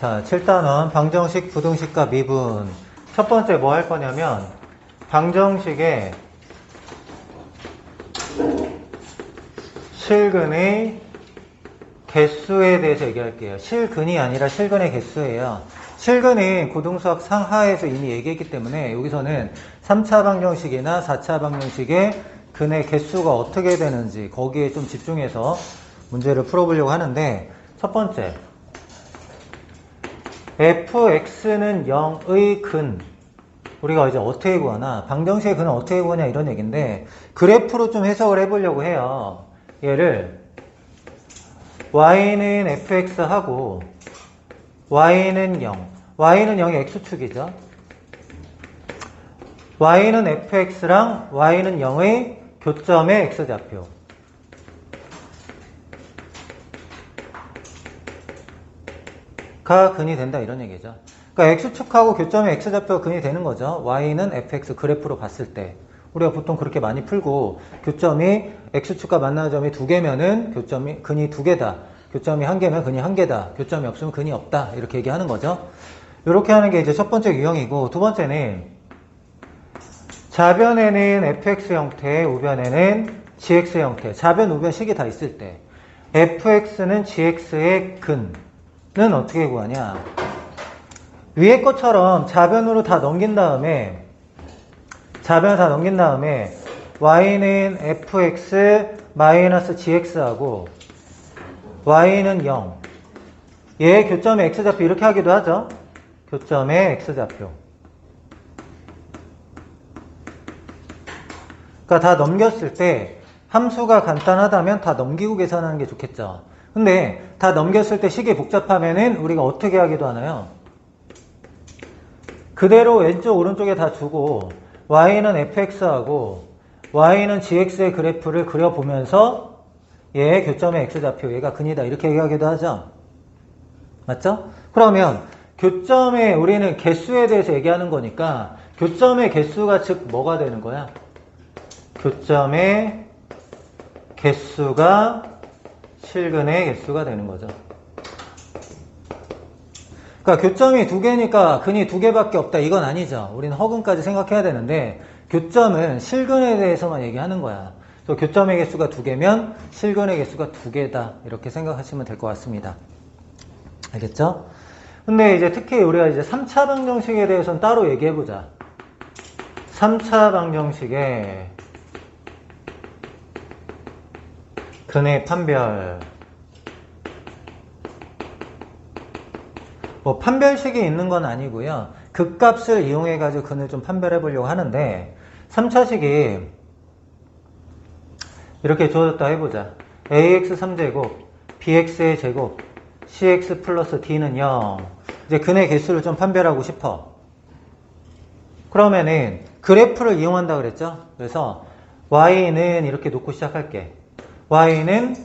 자, 7단원 방정식, 부등식과 미분. 첫 번째 뭐 할 거냐면 방정식의 실근의 개수에 대해서 얘기할게요. 실근이 아니라 실근의 개수예요. 실근이 고등수학 상하에서 이미 얘기했기 때문에 여기서는 3차 방정식이나 4차 방정식의 근의 개수가 어떻게 되는지 거기에 좀 집중해서 문제를 풀어보려고 하는데, 첫 번째 fx는 0의 근, 우리가 이제 어떻게 구하나, 방정식의 근은 어떻게 구하냐 이런 얘기인데 그래프로 좀 해석을 해보려고 해요. 얘를 y는 fx 하고 y는 0, y는 0이 x축이죠. y는 fx랑 y는 0의 교점의 x좌표, 가 근이 된다 이런 얘기죠. 그러니까 x축하고 교점의 x좌표가 근이 되는 거죠. y는 fx 그래프로 봤을 때 우리가 보통 그렇게 많이 풀고, 교점이 x축과 만나는 점이 두 개면은 교점이 근이 두 개다, 교점이 한 개면 근이 한 개다, 교점이 없으면 근이 없다, 이렇게 얘기하는 거죠. 이렇게 하는 게 이제 첫 번째 유형이고, 두 번째는 좌변에는 fx 형태, 우변에는 gx 형태, 좌변 우변 식이 다 있을 때 fx는 gx의 근은 어떻게 구하냐. 위에 것처럼 좌변으로 다 넘긴 다음에 y는 fx 마이너스 gx하고 y는 0, 얘 교점의 x좌표 이렇게 하기도 하죠. 교점의 x좌표. 그러니까 다 넘겼을 때 함수가 간단하다면 다 넘기고 계산하는 게 좋겠죠. 근데 다 넘겼을 때 식이 복잡하면은 우리가 어떻게 하기도 하나요? 그대로 왼쪽 오른쪽에 다 주고 y는 fx하고 y는 gx의 그래프를 그려보면서 얘 교점의 x좌표, 얘가 근이다 이렇게 얘기하기도 하죠. 맞죠? 그러면 교점의 우리는 개수에 대해서 얘기하는 거니까 교점의 개수가 즉 뭐가 되는 거야? 교점의 개수가 실근의 개수가 되는 거죠. 그러니까 교점이 두 개니까 근이 두 개밖에 없다 이건 아니죠. 우리는 허근까지 생각해야 되는데 교점은 실근에 대해서만 얘기하는 거야. 그래서 교점의 개수가 두 개면 실근의 개수가 두 개다 이렇게 생각하시면 될 것 같습니다. 알겠죠? 근데 이제 특히 우리가 이제 3차 방정식에 대해서는 따로 얘기해보자. 3차 방정식의 근의 판별. 뭐 판별식이 있는 건 아니고요. 극값을 이용해가지고 근을 좀 판별해 보려고 하는데, 3차식이 이렇게 주어졌다 해보자. ax 3제곱, bx의 제곱, cx 플러스 d는 0. 이제 근의 개수를 좀 판별하고 싶어. 그러면은 그래프를 이용한다 그랬죠? 그래서 y는 이렇게 놓고 시작할게. y는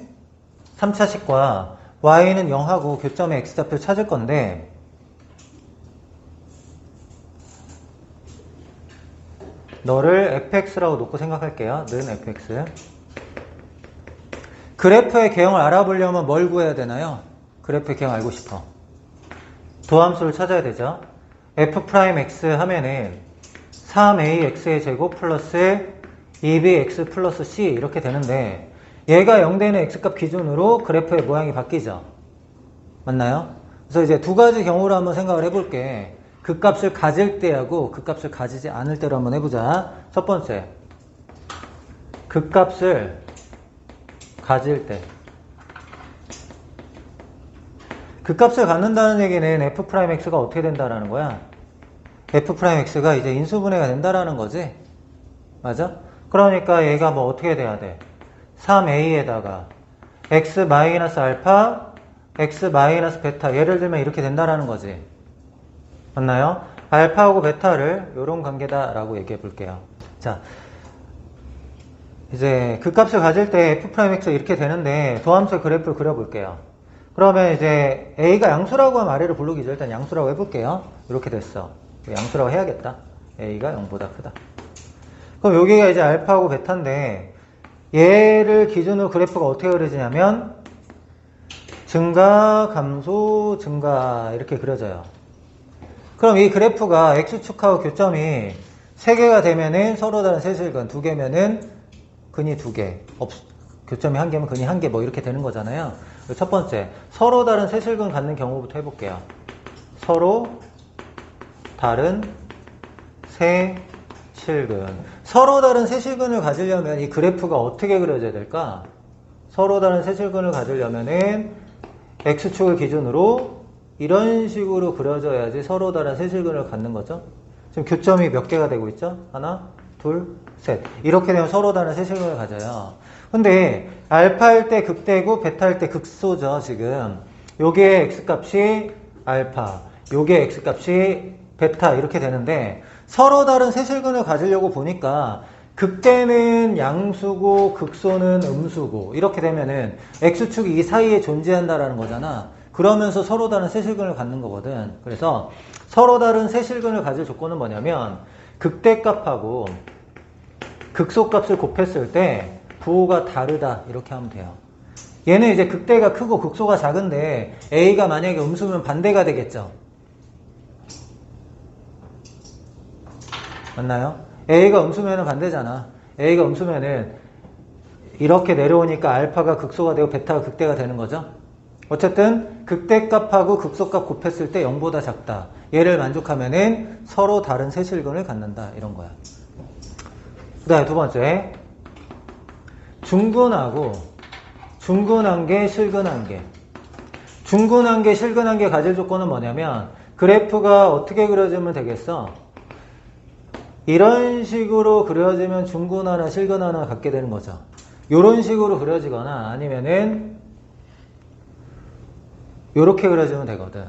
3차식과 y는 0하고 교점의 x좌표 찾을 건데, 너를 fx라고 놓고 생각할게요. 는 fx. 그래프의 개형을 알아보려면 뭘 구해야 되나요? 그래프의 개형 알고 싶어. 도함수를 찾아야 되죠. f'x 하면은 3ax의 제곱 플러스 2bx 플러스 c 이렇게 되는데, 얘가 0되는 x값 기준으로 그래프의 모양이 바뀌죠. 맞나요? 그래서 이제 두 가지 경우로 한번 생각을 해볼게. 극값을 가질 때하고 극값을 가지지 않을 때로 한번 해보자. 첫 번째, 극값을 가질 때. 극값을 갖는다는 얘기는 f'x가 어떻게 된다라는 거야? f'x가 이제 인수분해가 된다라는 거지. 맞아? 그러니까 얘가 뭐 어떻게 돼야 돼? 3a에다가 x-알파, x-베타, 예를 들면 이렇게 된다라는 거지. 맞나요? 알파하고 베타를 이런 관계다라고 얘기해 볼게요. 자, 이제 극값을 가질 때 f'x 이렇게 되는데 도함수의 그래프를 그려볼게요. 그러면 이제 a가 양수라고 하면 아래로 부르기죠. 일단 양수라고 해볼게요. 이렇게 됐어. 양수라고 해야겠다. a가 0보다 크다. 그럼 여기가 이제 알파하고 베타인데, 얘를 기준으로 그래프가 어떻게 그려지냐면 증가, 감소, 증가 이렇게 그려져요. 그럼 이 그래프가 X축하고 교점이 3개가 되면은 서로 다른 세실근, 2개면은 근이 2개, 교점이 1개면 근이 1개 뭐 이렇게 되는 거잖아요. 첫 번째, 서로 다른 세실근 갖는 경우부터 해볼게요. 서로 다른 세실근. 서로 다른 세실근을 가지려면 이 그래프가 어떻게 그려져야 될까? 서로 다른 세실근을 가지려면은 X축을 기준으로 이런 식으로 그려져야지 서로 다른 세실근을 갖는 거죠. 지금 교점이 몇 개가 되고 있죠? 하나, 둘, 셋. 이렇게 되면 서로 다른 세실근을 가져요. 근데 알파일 때 극대고 베타일 때 극소죠, 지금. 요게 X값이 알파, 요게 X값이 베타 이렇게 되는데 서로 다른 세실근을 가지려고 보니까 극대는 양수고 극소는 음수고 이렇게 되면은 X축이 이 사이에 존재한다라는 거잖아. 그러면서 서로 다른 세실근을 갖는 거거든. 그래서 서로 다른 세실근을 가질 조건은 뭐냐면 극대값하고 극소값을 곱했을 때 부호가 다르다 이렇게 하면 돼요. 얘는 이제 극대가 크고 극소가 작은데 A가 만약에 음수면 반대가 되겠죠. 맞나요? A가 음수면은 반대잖아. A가 음수면은 이렇게 내려오니까 알파가 극소가 되고 베타가 극대가 되는 거죠. 어쨌든 극대값하고 극소값 곱했을 때 0보다 작다. 얘를 만족하면은 서로 다른 세실근을 갖는다. 이런 거야. 그 다음에 두 번째, 중근하고 중근한계, 실근한계. 중근한계, 실근한계 가질 조건은 뭐냐면 그래프가 어떻게 그려지면 되겠어? 이런 식으로 그려지면 중근하나 실근하나 갖게 되는 거죠. 이런 식으로 그려지거나 아니면은 이렇게 그려지면 되거든.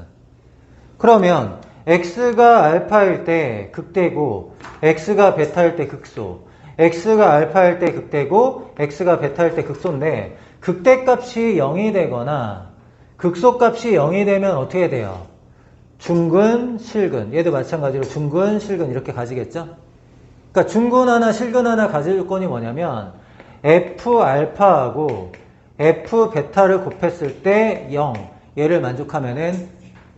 그러면 x가 알파일 때 극대고 x가 베타일 때 극소, x가 알파일 때 극대고 x가 베타일 때 극소인데 극대값이 0이 되거나 극소값이 0이 되면 어떻게 돼요? 중근, 실근. 얘도 마찬가지로 중근, 실근 이렇게 가지겠죠? 그러니까 중근 하나, 실근 하나 가질 조건이 뭐냐면 f 알파하고 f 베타를 곱했을 때 0. 얘를 만족하면은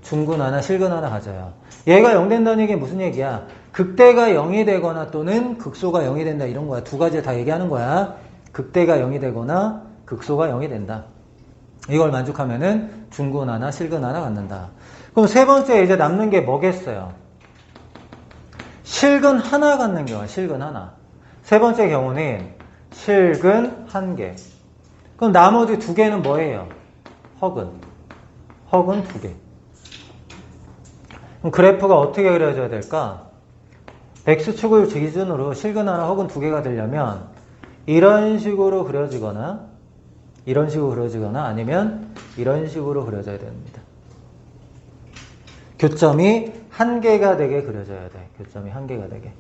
중근 하나, 실근 하나 가져요. 얘가 0 된다는 얘기는 무슨 얘기야? 극대가 0이 되거나 또는 극소가 0이 된다 이런 거야. 두 가지를 다 얘기하는 거야. 극대가 0이 되거나 극소가 0이 된다. 이걸 만족하면은 중근 하나, 실근 하나 갖는다. 그럼 세 번째 이제 남는 게 뭐겠어요? 실근 하나 갖는 경우야. 실근 하나. 세 번째 경우는 실근 한 개. 그럼 나머지 두 개는 뭐예요? 허근. 허근 두 개. 그럼 그래프가 어떻게 그려져야 될까? X축을 기준으로 실근 하나, 허근 두 개가 되려면 이런 식으로 그려지거나 이런 식으로 그려지거나 아니면 이런 식으로 그려져야 됩니다. 교점이 한 개가 되게 그려져야 돼. 교점이 한 개가 되게.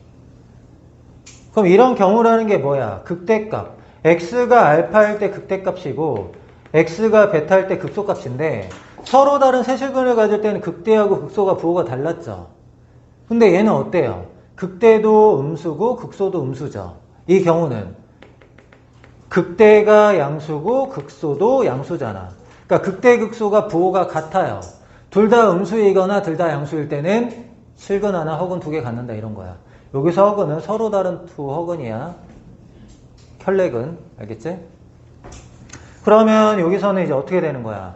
그럼 이런 경우라는 게 뭐야? 극대값. X가 알파일 때 극대값이고 X가 베타일 때 극소값인데 서로 다른 세실근을 가질 때는 극대하고 극소가 부호가 달랐죠. 근데 얘는 어때요? 극대도 음수고 극소도 음수죠. 이 경우는 극대가 양수고 극소도 양수잖아. 그러니까 극대 극소가 부호가 같아요. 둘 다 음수이거나 둘 다 양수일 때는 실근 하나, 허근 두 개 갖는다 이런 거야. 여기서 허근은 서로 다른 두 허근이야. 혈렉은 알겠지? 그러면 여기서는 이제 어떻게 되는 거야?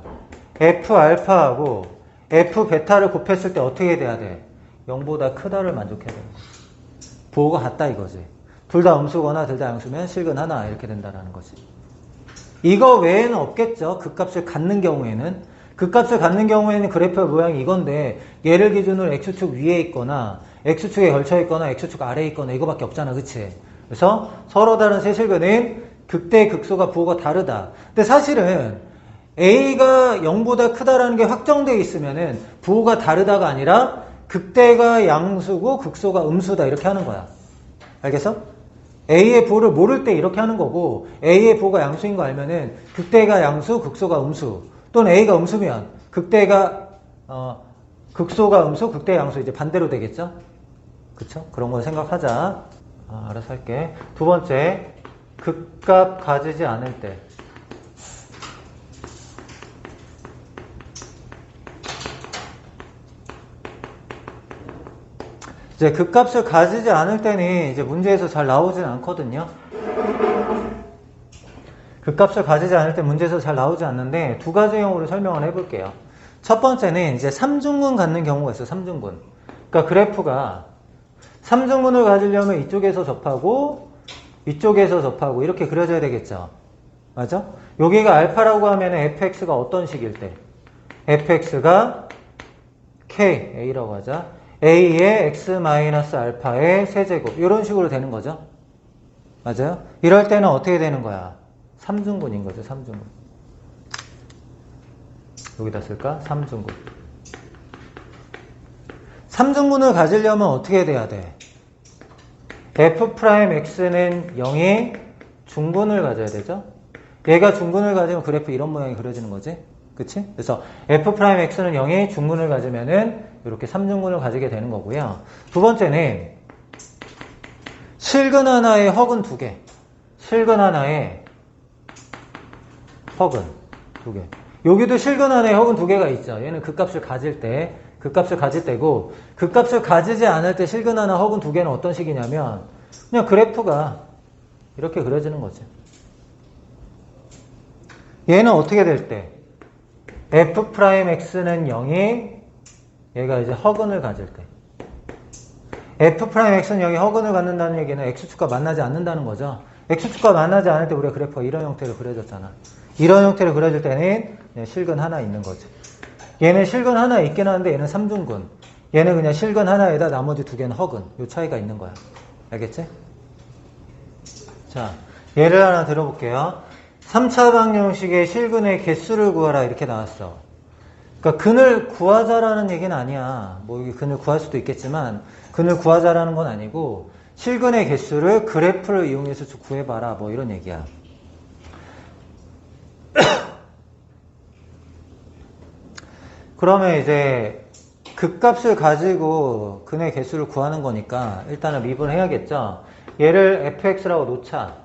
F 알파하고 F 베타를 곱했을 때 어떻게 돼야 돼? 0보다 크다를 만족해야 되는 거야. 부호가 같다 이거지. 둘 다 음수거나 둘 다 양수면 실근 하나 이렇게 된다라는 거지. 이거 외에는 없겠죠. 극값을 갖는 경우에는. 극값을 갖는 경우에는 그래프의 모양이 이건데 얘를 기준으로 X축 위에 있거나 X축에 걸쳐 있거나 X축 아래에 있거나 이거밖에 없잖아. 그치? 그래서 서로 다른 세실근은 극대 극소가 부호가 다르다. 근데 사실은 A가 0보다 크다라는 게 확정되어 있으면은 부호가 다르다가 아니라 극대가 양수고 극소가 음수다 이렇게 하는 거야. 알겠어? A의 부호를 모를 때 이렇게 하는 거고 A의 부호가 양수인 거 알면은 극대가 양수, 극소가 음수 또는 A가 음수면 극대가 극소가 음수, 극대 양수 이제 반대로 되겠죠? 그쵸? 그런 걸 생각하자. 알아서 할게. 두 번째, 극값 가지지 않을 때. 이제 극값을 가지지 않을 때는 이제 문제에서 잘 나오진 않거든요. 극값을 가지지 않을 때 문제에서 잘 나오지 않는데 두 가지 형으로 설명을 해볼게요. 첫 번째는 이제 삼중근 갖는 경우가 있어요. 삼중근. 그러니까 그래프가 삼중근을 가지려면 이쪽에서 접하고 이쪽에서 접하고 이렇게 그려져야 되겠죠. 맞아? 여기가 알파라고 하면 fx가 어떤 식일 때? fx가 k, a라고 하자. a의 x-알파의 세제곱 이런 식으로 되는 거죠. 맞아요? 이럴 때는 어떻게 되는 거야? 삼중근인 거죠. 삼중근. 여기다 쓸까? 삼중근. 삼중근을 가지려면 어떻게 돼야 돼? f'x는 0의 중근을 가져야 되죠? 얘가 중근을 가지면 그래프 이런 모양이 그려지는 거지? 그치? 그래서 f'x는 0의 중근을 가지면은 이렇게 삼중근을 가지게 되는 거고요. 두 번째는 실근 하나에 허근 두 개. 실근 하나에 허근 두 개. 여기도 실근 하나에 허근 두 개가 있죠. 얘는 극값을 가질 때, 극값을 가질 때고, 극값을 가지지 않을 때 실근 하나 허근 두 개는 어떤 식이냐면 그냥 그래프가 이렇게 그려지는 거죠. 얘는 어떻게 될 때? f'x는 0이 얘가 이제 허근을 가질 때. f'x는 0이 허근을 갖는다는 얘기는 x축과 만나지 않는다는 거죠. x축과 만나지 않을 때 우리가 그래프가 이런 형태로 그려졌잖아. 이런 형태로 그려질 때는 실근 하나 있는 거죠. 얘는 실근 하나 있긴 한데 얘는 삼중근. 얘는 그냥 실근 하나에다 나머지 두 개는 허근. 요 차이가 있는 거야. 알겠지? 자, 예를 하나 들어볼게요. 3차 방정식의 실근의 개수를 구하라 이렇게 나왔어. 그러니까 근을 구하자라는 얘기는 아니야. 뭐 여기 근을 구할 수도 있겠지만 근을 구하자라는 건 아니고 실근의 개수를 그래프를 이용해서 구해봐라 뭐 이런 얘기야. 그러면 이제 극값을 가지고 근의 개수를 구하는 거니까 일단은 미분해야겠죠. 얘를 fx라고 놓자.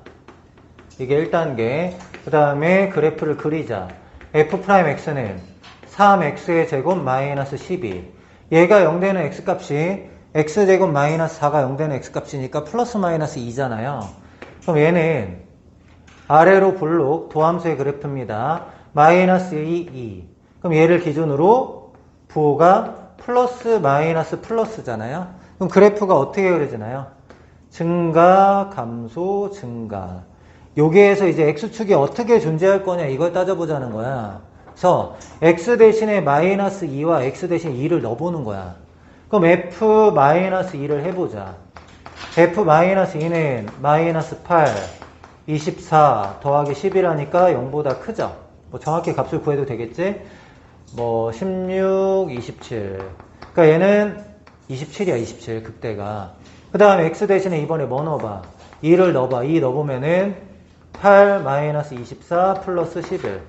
이게 1단계. 그 다음에 그래프를 그리자. f'x는 3x의 제곱 마이너스 12. 얘가 0되는 x값이 x제곱 마이너스 4가 0되는 x값이니까 플러스 마이너스 2잖아요. 그럼 얘는 아래로 볼록 도함수의 그래프입니다. 마이너스 2. 그럼 얘를 기준으로 부호가 플러스 마이너스 플러스잖아요. 그럼 그래프가 어떻게 그려지나요? 증가, 감소, 증가. 여기에서 이제 x축이 어떻게 존재할 거냐 이걸 따져보자는 거야. 그래서 x 대신에 마이너스 2와 x 대신 2를 넣어보는 거야. 그럼 f-2를 해보자. f-2는 마이너스 8, 24 더하기 10이라니까 0보다 크죠? 뭐 정확히 값을 구해도 되겠지? 뭐 16, 27. 그러니까 얘는 27이야, 27 극대가. 그 다음에 x 대신에 이번에 뭐 넣어봐? 2를 넣어봐. 2 넣어보면은 8 마이너스 24 플러스 11.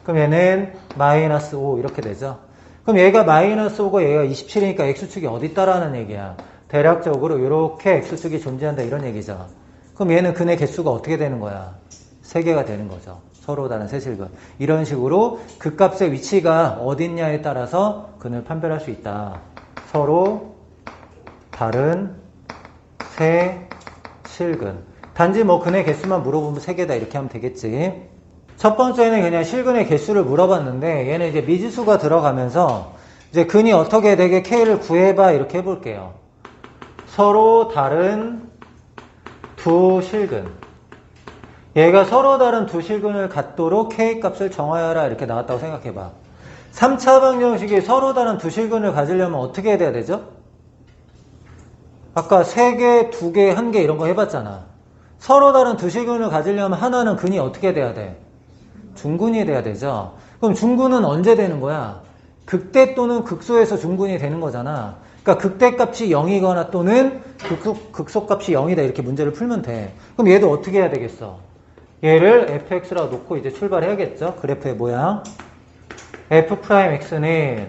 그럼 얘는 마이너스 5 이렇게 되죠. 그럼 얘가 마이너스 5고 얘가 27이니까 x축이 어디 있다라는 얘기야. 대략적으로 이렇게 x축이 존재한다 이런 얘기죠. 그럼 얘는 근의 개수가 어떻게 되는 거야? 3개가 되는 거죠. 서로 다른 세실근. 이런 식으로 극값의 위치가 어딨냐에 따라서 근을 판별할 수 있다. 서로 다른 세 실근. 단지 뭐 근의 개수만 물어보면 3개다 이렇게 하면 되겠지. 첫 번째는 그냥 실근의 개수를 물어봤는데 얘는 이제 미지수가 들어가면서 이제 근이 어떻게 되게 K를 구해봐 이렇게 해볼게요. 서로 다른 두 실근. 얘가 서로 다른 두 실근을 갖도록 K값을 정하여라 이렇게 나왔다고 생각해봐. 3차 방정식이 서로 다른 두 실근을 가지려면 어떻게 해야 되죠? 아까 3개, 2개, 1개 이런 거 해봤잖아. 서로 다른 두 실근을 가지려면 하나는 근이 어떻게 돼야 돼? 중근이 돼야 되죠. 그럼 중근은 언제 되는 거야? 극대 또는 극소에서 중근이 되는 거잖아. 그러니까 극대값이 0이거나 또는 극소값이 0이다 이렇게 문제를 풀면 돼. 그럼 얘도 어떻게 해야 되겠어? 얘를 fx라고 놓고 이제 출발해야겠죠. 그래프의 모양. f'x는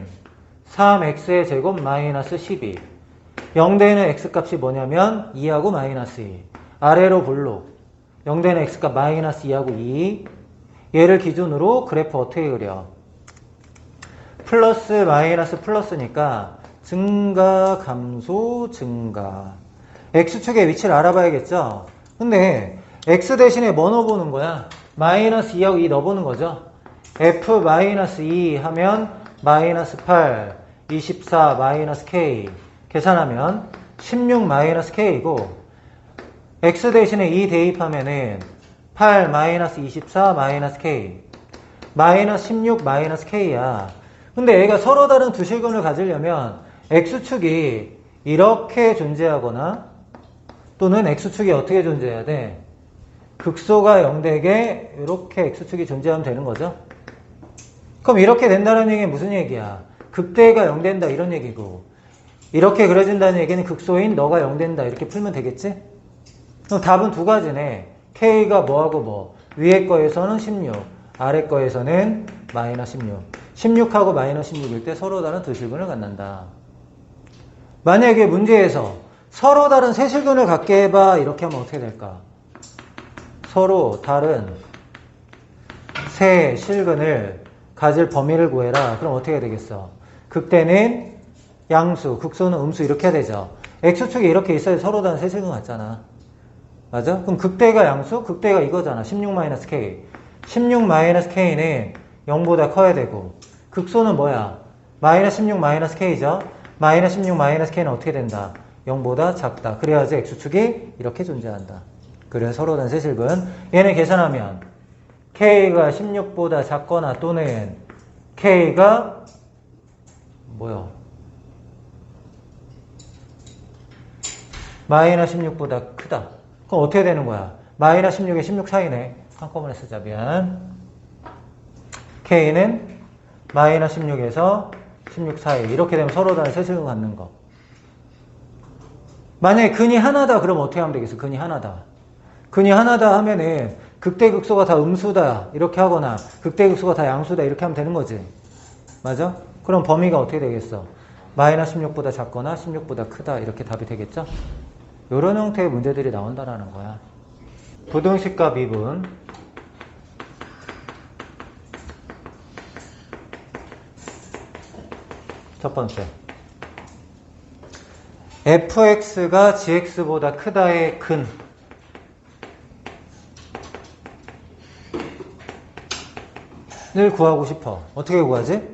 3x의 제곱 마이너스 12. 0되는 x값이 뭐냐면 2하고 마이너스 2. 아래로 볼록. 0되는 x값 마이너스 2하고 2. 얘를 기준으로 그래프 어떻게 그려? 플러스 마이너스 플러스니까 증가, 감소, 증가. x축의 위치를 알아봐야겠죠? 근데 x 대신에 뭐 넣어보는 거야? 마이너스 2하고 2 넣어보는 거죠. f-2 하면 마이너스 8, 24 마이너스 k 계산하면 16 마이너스 k이고 x 대신에 2 대입하면은 8 마이너스 24 마이너스 k 마이너스 16 마이너스 k야. 근데 얘가 서로 다른 두 실근을 가지려면 x축이 이렇게 존재하거나 또는 x축이 어떻게 존재해야 돼? 극소가 0되게 이렇게 x축이 존재하면 되는 거죠. 그럼 이렇게 된다는 얘기는 무슨 얘기야? 극대가 0된다 이런 얘기고 이렇게 그려진다는 얘기는 극소인 너가 0된다 이렇게 풀면 되겠지? 그럼 답은 두 가지네. k가 뭐하고 뭐 위에 거에서는 16 아래 거에서는 마이너스 16 16하고 마이너스 16일 때 서로 다른 두 실근을 갖는다. 만약에 문제에서 서로 다른 세 실근을 갖게 해봐 이렇게 하면 어떻게 될까? 서로 다른 세 실근을 가질 범위를 구해라. 그럼 어떻게 되겠어? 극대는 양수, 극소는 음수 이렇게 해야 되죠. x축이 이렇게 있어야 서로 다른 세 실근 같잖아. 맞아? 그럼 극대가 양수, 극대가 이거잖아. 16-k. 16-k는 0보다 커야 되고 극소는 뭐야? 마이너스 16-k죠. 마이너스 16-k는 어떻게 된다? 0보다 작다. 그래야지 x축이 이렇게 존재한다. 그래서 서로 다른 세 실근. 얘네 계산하면 k가 16보다 작거나 또는 k가 뭐야? 마이너스 16보다 크다. 그럼 어떻게 되는 거야? 마이너스 16에 16 사이네. 한꺼번에 쓰자. 미안. k는 마이너스 16에서 16 사이. 이렇게 되면 서로 다른 세 실근 갖는 거. 만약에 근이 하나다 그러면 어떻게 하면 되겠어? 근이 하나다. 근이 하나다 하면은 극대극소가 다 음수다 이렇게 하거나 극대극소가 다 양수다 이렇게 하면 되는 거지. 맞아? 그럼 범위가 어떻게 되겠어? 마이너스 16보다 작거나 16보다 크다 이렇게 답이 되겠죠? 이런 형태의 문제들이 나온다라는 거야. 부등식과 미분. 첫 번째. fx가 gx보다 크다의 근. 을 구하고 싶어. 어떻게 구하지?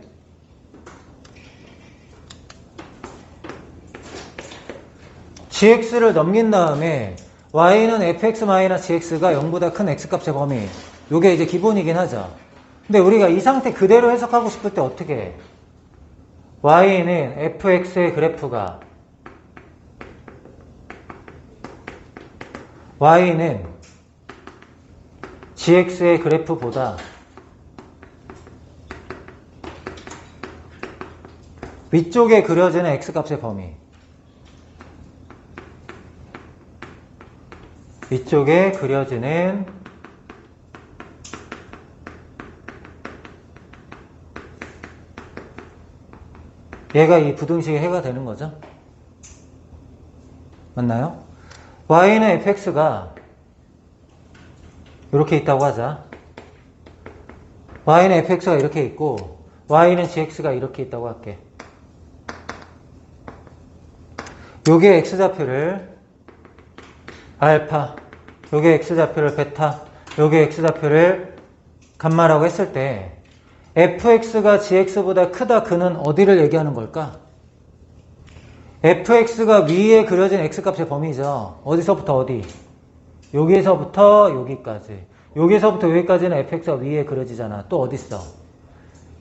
gx를 넘긴 다음에 y는 fx-gx가 0보다 큰 x값의 범위. 요게 이제 기본이긴 하죠. 근데 우리가 이 상태 그대로 해석하고 싶을 때 어떻게 해? y는 fx의 그래프가 y는 gx의 그래프보다 위쪽에 그려지는 x값의 범위. 위쪽에 그려지는 얘가 이 부등식의 해가 되는 거죠. 맞나요? y는 fx가 이렇게 있다고 하자. y는 fx가 이렇게 있고 y는 gx가 이렇게 있다고 할게. 요게 x좌표를 알파, 요게 x좌표를 베타, 요게 x좌표를 감마라고 했을 때 fx가 gx보다 크다 그는 어디를 얘기하는 걸까? fx가 위에 그려진 x값의 범위죠. 어디서부터 어디? 여기서부터 여기까지. 여기서부터 여기까지는 fx가 위에 그려지잖아. 또 어디 있어?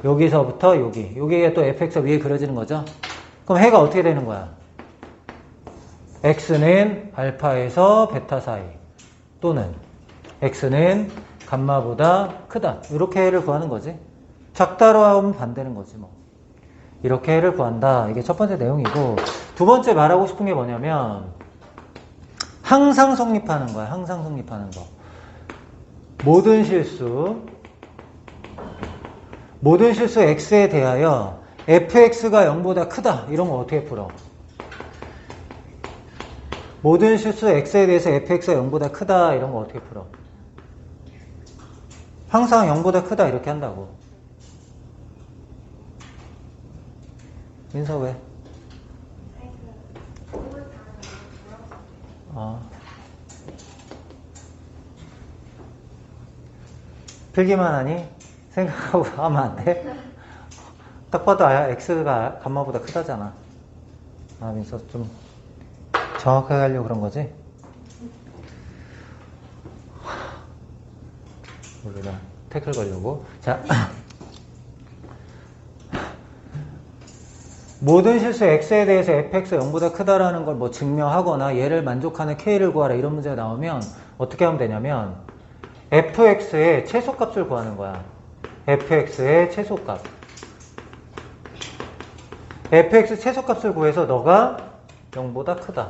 여기서부터 여기. 여기가 또 fx가 위에 그려지는 거죠. 그럼 해가 어떻게 되는 거야? x는 알파에서 베타 사이 또는 x는 감마보다 크다. 이렇게 해를 구하는 거지. 작다로 하면 반대는 거지 뭐. 이렇게 해를 구한다. 이게 첫 번째 내용이고 두 번째 말하고 싶은 게 뭐냐면 항상 성립하는 거야. 항상 성립하는 거. 모든 실수 x에 대하여 fx가 0보다 크다. 이런 거 어떻게 풀어? 모든 실수 x에 대해서 fx가 0보다 크다 이런 거 어떻게 풀어? 항상 0보다 크다 이렇게 한다고. 민서 왜? 필기만 하니? 생각하고 하면 안 돼? 딱 봐도 x가 감마보다 크다잖아. 그래서 좀 정확하게 하려고 그런 거지? 우리가 태클 걸려고. 자. 모든 실수 x에 대해서 fx가 0보다 크다라는 걸 뭐 증명하거나 얘를 만족하는 k를 구하라 이런 문제가 나오면 어떻게 하면 되냐면 fx의 최소값을 구하는 거야. fx의 최소값. fx 최소값을 구해서 너가 0보다 크다.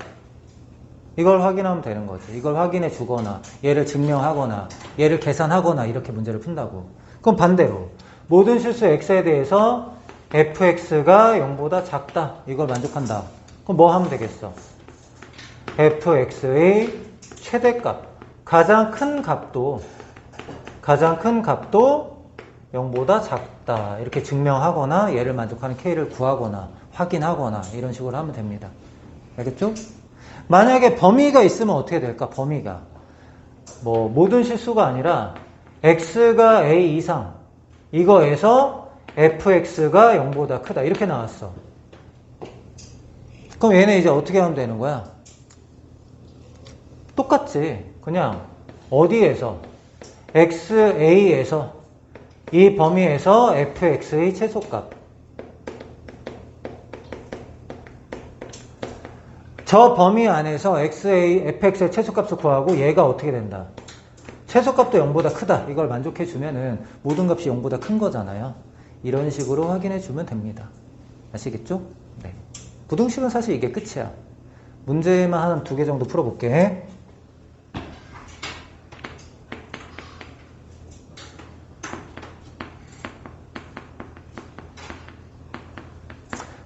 이걸 확인하면 되는 거지. 이걸 확인해 주거나 얘를 증명하거나 얘를 계산하거나 이렇게 문제를 푼다고. 그럼 반대로 모든 실수 x에 대해서 fx가 0보다 작다. 이걸 만족한다. 그럼 뭐 하면 되겠어? fx의 최대값. 가장 큰 값도 0보다 작다. 이렇게 증명하거나 얘를 만족하는 k를 구하거나 확인하거나 이런 식으로 하면 됩니다. 알겠죠? 만약에 범위가 있으면 어떻게 될까? 범위가. 뭐 모든 실수가 아니라 x가 a 이상. 이거에서 fx가 0보다 크다. 이렇게 나왔어. 그럼 얘네 이제 어떻게 하면 되는 거야? 똑같지. 그냥 어디에서? xa에서 이 범위에서 fx의 최소값. 저 범위 안에서 fx의 최소값을 구하고 얘가 어떻게 된다? 최소값도 0보다 크다. 이걸 만족해 주면은 모든 값이 0보다 큰 거잖아요. 이런 식으로 확인해 주면 됩니다. 아시겠죠? 네. 부등식은 사실 이게 끝이야. 문제만 한 2개 정도 풀어볼게.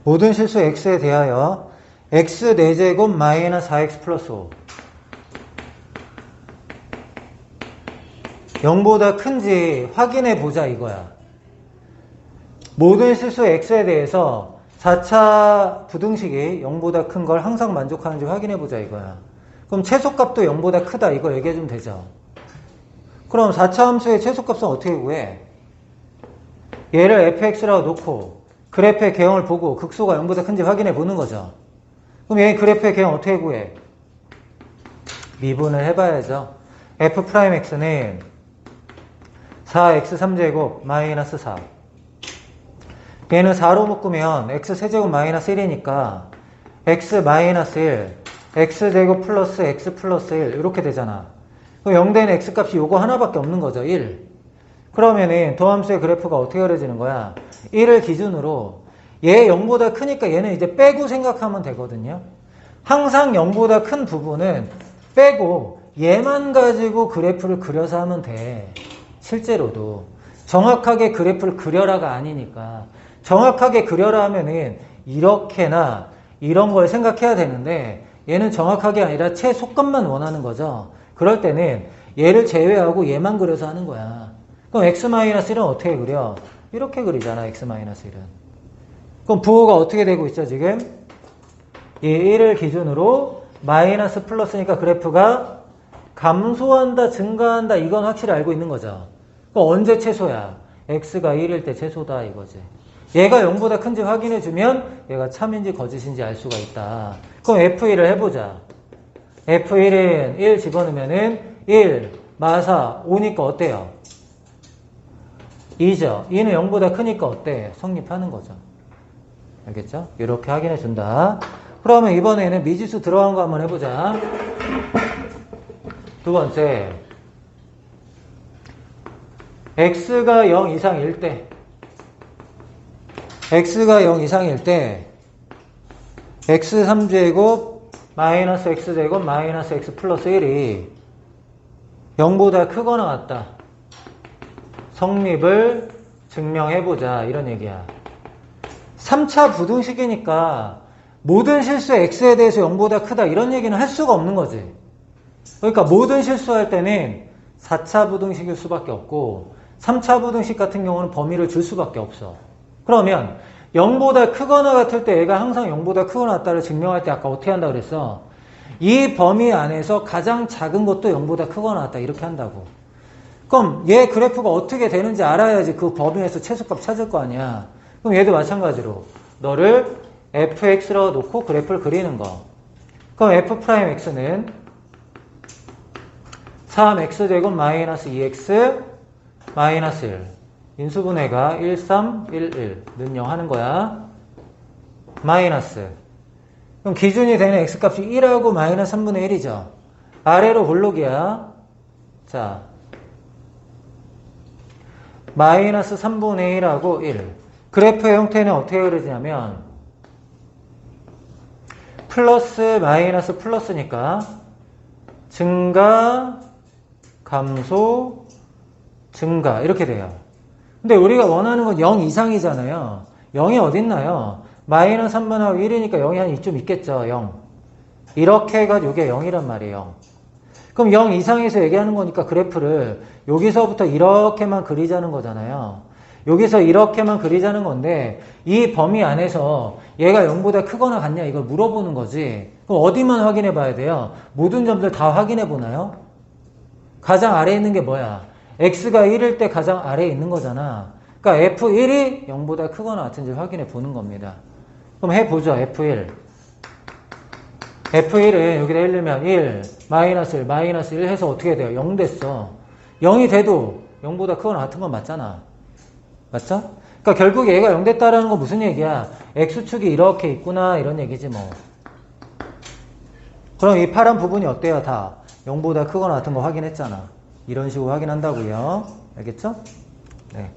모든 실수 x에 대하여 x 4제곱 마이너스 4x 플러스 5 0보다 큰지 확인해 보자 이거야. 모든 실수 x에 대해서 4차 부등식이 0보다 큰 걸 항상 만족하는지 확인해 보자 이거야. 그럼 최소값도 0보다 크다 이거 얘기해 주면 되죠. 그럼 4차 함수의 최소값은 어떻게 구해? 얘를 fx라고 놓고 그래프의 개형을 보고 극소가 0보다 큰지 확인해 보는 거죠. 그럼 얘 그래프의 개형 어떻게 구해? 미분을 해봐야죠. f'x는 4x 3제곱 마이너스 4. 얘는 4로 묶으면 x 세제곱 마이너스 1이니까 x 마이너스 1, x제곱 플러스 x 플러스 1 이렇게 되잖아. 그럼 0 되는 x값이 요거 하나밖에 없는 거죠. 1. 그러면은 도함수의 그래프가 어떻게 그려지는 거야? 1을 기준으로 얘 0보다 크니까 얘는 이제 빼고 생각하면 되거든요. 항상 0보다 큰 부분은 빼고 얘만 가지고 그래프를 그려서 하면 돼. 실제로도. 정확하게 그래프를 그려라가 아니니까. 정확하게 그려라 하면은 이렇게나 이런 걸 생각해야 되는데 얘는 정확하게 아니라 최소값만 원하는 거죠. 그럴 때는 얘를 제외하고 얘만 그려서 하는 거야. 그럼 x-1은 어떻게 그려? 이렇게 그리잖아, x-1은. 그럼 부호가 어떻게 되고 있죠, 지금? 이 1을 기준으로 마이너스 플러스니까 그래프가 감소한다, 증가한다, 이건 확실히 알고 있는 거죠. 그럼 언제 최소야? x가 1일 때 최소다, 이거지. 얘가 0보다 큰지 확인해주면 얘가 참인지 거짓인지 알 수가 있다. 그럼 F1을 해보자. F1은 1 집어넣으면은 1, 마사, 5니까 어때요? 2죠. 2는 0보다 크니까 어때? 성립하는 거죠. 알겠죠? 이렇게 확인해 준다. 그러면 이번에는 미지수 들어간 거 한번 해보자. 두 번째. x가 0 이상일 때 x가 0 이상일 때 x 3제곱 마이너스 x제곱 마이너스 x 플러스 1이 0보다 크거나 같다. 성립을 증명해보자. 이런 얘기야. 3차 부등식이니까 모든 실수 x에 대해서 0보다 크다. 이런 얘기는 할 수가 없는 거지. 그러니까 모든 실수할 때는 4차 부등식일 수밖에 없고 3차 부등식 같은 경우는 범위를 줄 수밖에 없어. 그러면 0보다 크거나 같을 때 얘가 항상 0보다 크거나 같다를 증명할 때 아까 어떻게 한다 그랬어? 이 범위 안에서 가장 작은 것도 0보다 크거나 같다. 이렇게 한다고. 그럼 얘 그래프가 어떻게 되는지 알아야지 그 범위에서 최소값 찾을 거 아니야. 그럼 얘도 마찬가지로 너를 fx로 놓고 그래프를 그리는 거. 그럼 f'x는 3x제곱 마이너스 2x 마이너스 1. 인수분해가 1, 3, 1, 1. 는 0 하는 거야. 마이너스. 그럼 기준이 되는 x값이 1하고 마이너스 3분의 1이죠. 아래로 볼록이야. 자, 마이너스 3분의 1하고 1. 그래프의 형태는 어떻게 그려지냐면 플러스 마이너스 플러스니까 증가, 감소, 증가 이렇게 돼요. 근데 우리가 원하는 건 0 이상이잖아요. 0이 어딨나요? 마이너스 3분하고 1이니까 0이 한 이쯤 있겠죠. 0. 이렇게 해가지고 이게 0이란 말이에요. 그럼 0 이상에서 얘기하는 거니까 그래프를 여기서부터 이렇게만 그리자는 거잖아요. 여기서 이렇게만 그리자는 건데 이 범위 안에서 얘가 0보다 크거나 같냐 이걸 물어보는 거지. 그럼 어디만 확인해 봐야 돼요? 모든 점들 다 확인해 보나요? 가장 아래에 있는 게 뭐야? x가 1일 때 가장 아래에 있는 거잖아. 그러니까 f1이 0보다 크거나 같은지 확인해 보는 겁니다. 그럼 해보죠. f1. f1은 여기다 1 넣으면 1, 마이너스 1, 마이너스 1 해서 어떻게 돼요? 0 됐어. 0이 돼도 0보다 크거나 같은 건 맞잖아. 맞죠? 그러니까 결국 얘가 0 됐다라는 건 무슨 얘기야? x축이 이렇게 있구나 이런 얘기지 뭐. 그럼 이 파란 부분이 어때요? 다 0보다 크거나 같은 거 확인했잖아. 이런 식으로 확인한다고요. 알겠죠? 네.